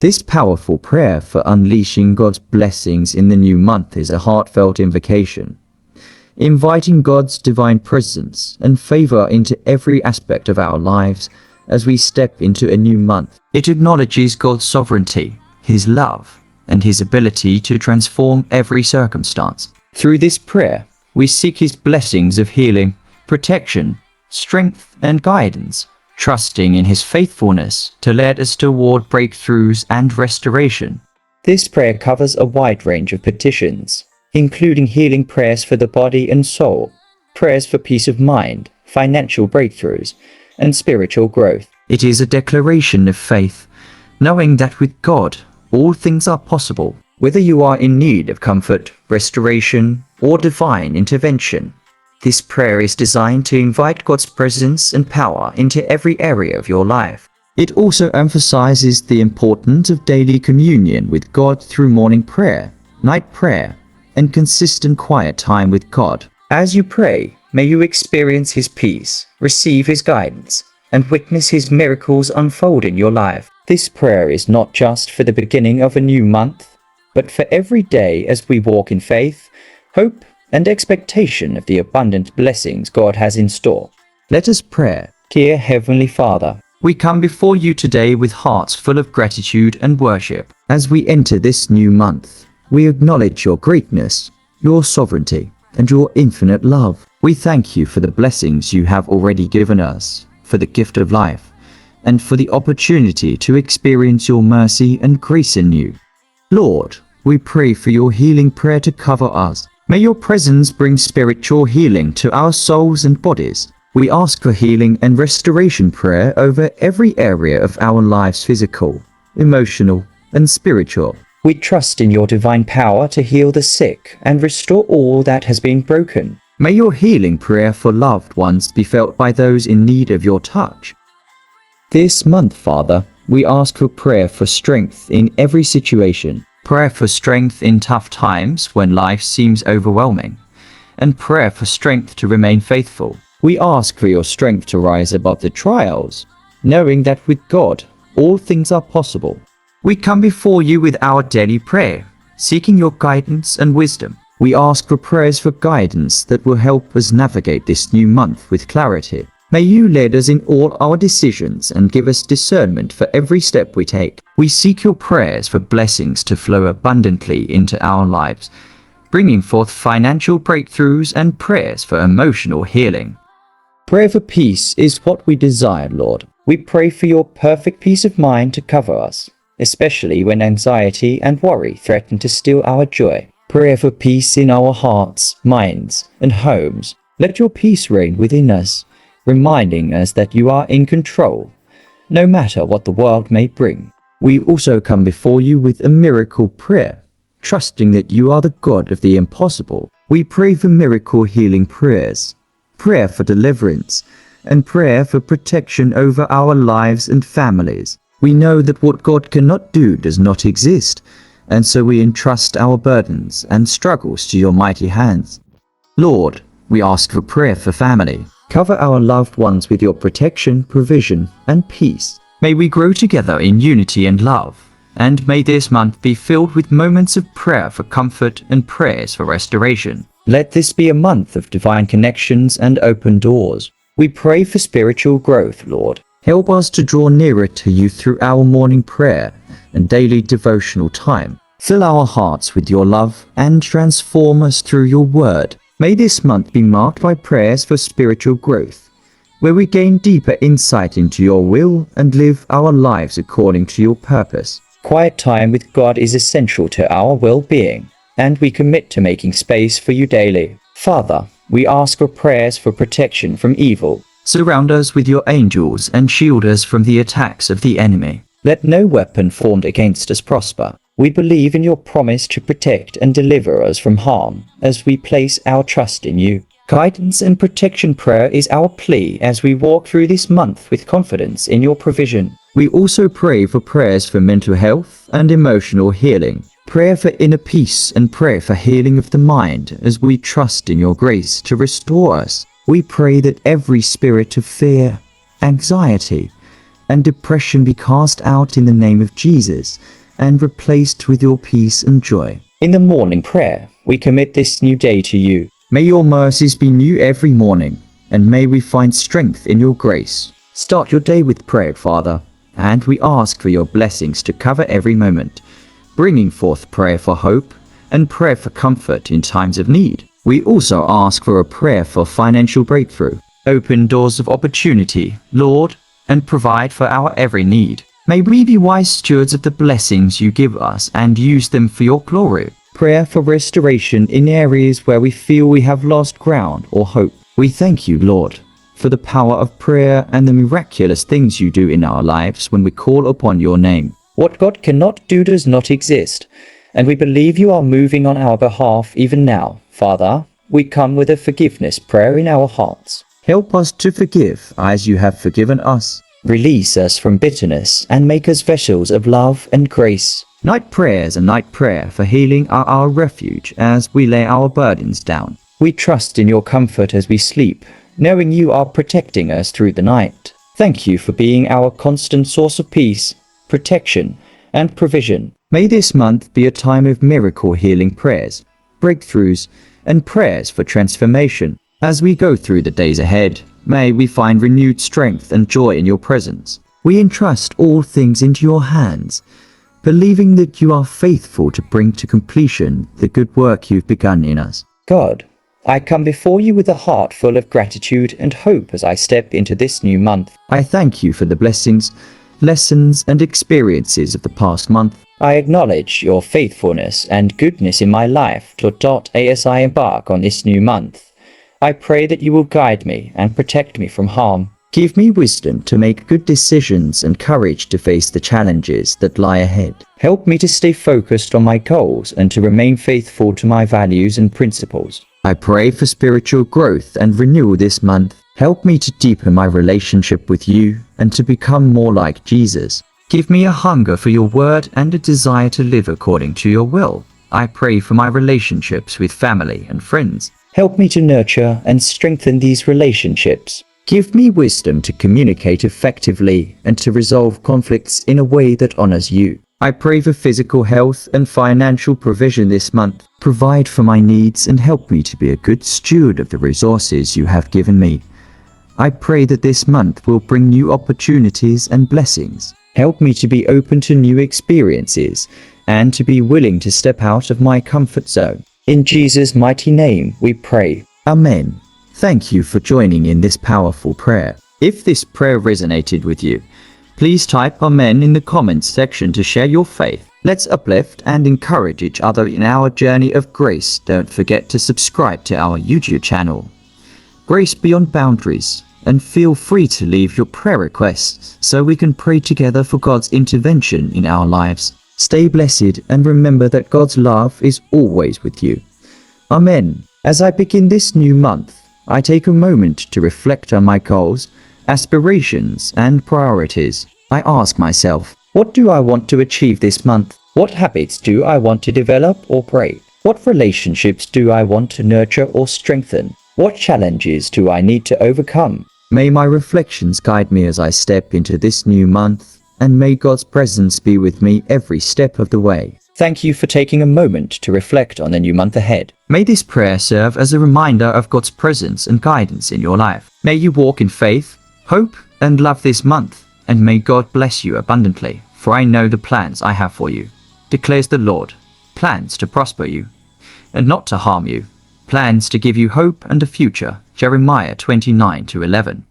This powerful prayer for unleashing God's blessings in the new month is a heartfelt invocation, inviting God's divine presence and favor into every aspect of our lives as we step into a new month. It acknowledges God's sovereignty, His love, and His ability to transform every circumstance. Through this prayer, we seek His blessings of healing, protection, strength, and guidance, trusting in His faithfulness to lead us toward breakthroughs and restoration. This prayer covers a wide range of petitions, including healing prayers for the body and soul, prayers for peace of mind, financial breakthroughs, and spiritual growth. It is a declaration of faith, knowing that with God, all things are possible. Whether you are in need of comfort, restoration, or divine intervention, this prayer is designed to invite God's presence and power into every area of your life. It also emphasizes the importance of daily communion with God through morning prayer, night prayer, and consistent quiet time with God. As you pray, may you experience His peace, receive His guidance, and witness His miracles unfold in your life. This prayer is not just for the beginning of a new month, but for every day as we walk in faith, hope, and expectation of the abundant blessings God has in store. Let us pray. Dear Heavenly Father, we come before you today with hearts full of gratitude and worship. As we enter this new month, we acknowledge your greatness, your sovereignty, and your infinite love. We thank you for the blessings you have already given us, for the gift of life, and for the opportunity to experience your mercy and grace anew. Lord, we pray for your healing prayer to cover us. May your presence bring spiritual healing to our souls and bodies. We ask for healing and restoration prayer over every area of our lives, physical, emotional, and spiritual. We trust in your divine power to heal the sick and restore all that has been broken. May your healing prayer for loved ones be felt by those in need of your touch. This month, Father, we ask for prayer for strength in every situation. Prayer for strength in tough times when life seems overwhelming, and prayer for strength to remain faithful. We ask for your strength to rise above the trials, knowing that with God, all things are possible. We come before you with our daily prayer, seeking your guidance and wisdom. We ask for prayers for guidance that will help us navigate this new month with clarity. May you lead us in all our decisions and give us discernment for every step we take. We seek your prayers for blessings to flow abundantly into our lives, bringing forth financial breakthroughs and prayers for emotional healing. Prayer for peace is what we desire, Lord. We pray for your perfect peace of mind to cover us, especially when anxiety and worry threaten to steal our joy. Prayer for peace in our hearts, minds, and homes. Let your peace reign within us, reminding us that you are in control, no matter what the world may bring. We also come before you with a miracle prayer, trusting that you are the God of the impossible. We pray for miracle healing prayers, prayer for deliverance, and prayer for protection over our lives and families. We know that what God cannot do does not exist, and so we entrust our burdens and struggles to your mighty hands. Lord, we ask for prayer for family. Cover our loved ones with your protection, provision, and peace. May we grow together in unity and love, and may this month be filled with moments of prayer for comfort and prayers for restoration. Let this be a month of divine connections and open doors. We pray for spiritual growth, Lord. Help us to draw nearer to you through our morning prayer and daily devotional time. Fill our hearts with your love and transform us through your word. May this month be marked by prayers for spiritual growth, where we gain deeper insight into your will and live our lives according to your purpose. Quiet time with God is essential to our well-being, and we commit to making space for you daily. Father, we ask for prayers for protection from evil. Surround us with your angels and shield us from the attacks of the enemy. Let no weapon formed against us prosper. We believe in your promise to protect and deliver us from harm as we place our trust in you. Guidance and protection prayer is our plea as we walk through this month with confidence in your provision. We also pray for prayers for mental health and emotional healing, prayer for inner peace and prayer for healing of the mind as we trust in your grace to restore us. We pray that every spirit of fear, anxiety, and depression be cast out in the name of Jesus and replaced with your peace and joy. In the morning prayer, we commit this new day to you. May your mercies be new every morning, and may we find strength in your grace. Start your day with prayer, Father, and we ask for your blessings to cover every moment, bringing forth prayer for hope and prayer for comfort in times of need. We also ask for a prayer for financial breakthrough. Open doors of opportunity, Lord, and provide for our every need. May we be wise stewards of the blessings you give us and use them for your glory. Prayer for restoration in areas where we feel we have lost ground or hope. We thank you, Lord, for the power of prayer and the miraculous things you do in our lives when we call upon your name. What God cannot do does not exist, and we believe you are moving on our behalf even now. Father, we come with a forgiveness prayer in our hearts. Help us to forgive as you have forgiven us. Release us from bitterness and make us vessels of love and grace. Night prayers and night prayer for healing are our refuge as we lay our burdens down. We trust in your comfort as we sleep, knowing you are protecting us through the night. Thank you for being our constant source of peace, protection, and provision. May this month be a time of miracle healing prayers, breakthroughs, and prayers for transformation. As we go through the days ahead, may we find renewed strength and joy in your presence. We entrust all things into your hands, believing that you are faithful to bring to completion the good work you've begun in us. God, I come before you with a heart full of gratitude and hope as I step into this new month. I thank you for the blessings, lessons, and experiences of the past month. I acknowledge your faithfulness and goodness in my life, as I embark on this new month. I pray that you will guide me and protect me from harm. Give me wisdom to make good decisions and courage to face the challenges that lie ahead. Help me to stay focused on my goals and to remain faithful to my values and principles. I pray for spiritual growth and renewal this month. Help me to deepen my relationship with you and to become more like Jesus. Give me a hunger for your word and a desire to live according to your will. I pray for my relationships with family and friends. Help me to nurture and strengthen these relationships. Give me wisdom to communicate effectively and to resolve conflicts in a way that honors you. I pray for physical health and financial provision this month. Provide for my needs and help me to be a good steward of the resources you have given me. I pray that this month will bring new opportunities and blessings. Help me to be open to new experiences and to be willing to step out of my comfort zone. In Jesus' mighty name we pray. Amen. Thank you for joining in this powerful prayer. If this prayer resonated with you, please type Amen in the comments section to share your faith. Let's uplift and encourage each other in our journey of grace. Don't forget to subscribe to our YouTube channel, Grace Beyond Boundaries, and feel free to leave your prayer requests so we can pray together for God's intervention in our lives. Stay blessed and remember that God's love is always with you. Amen. As I begin this new month, I take a moment to reflect on my goals, aspirations, and priorities. I ask myself, what do I want to achieve this month? What habits do I want to develop or break? What relationships do I want to nurture or strengthen? What challenges do I need to overcome? May my reflections guide me as I step into this new month, and may God's presence be with me every step of the way. Thank you for taking a moment to reflect on the new month ahead. May this prayer serve as a reminder of God's presence and guidance in your life. May you walk in faith, hope, and love this month, and may God bless you abundantly. For I know the plans I have for you, declares the Lord, plans to prosper you, and not to harm you, plans to give you hope and a future. Jeremiah 29:11.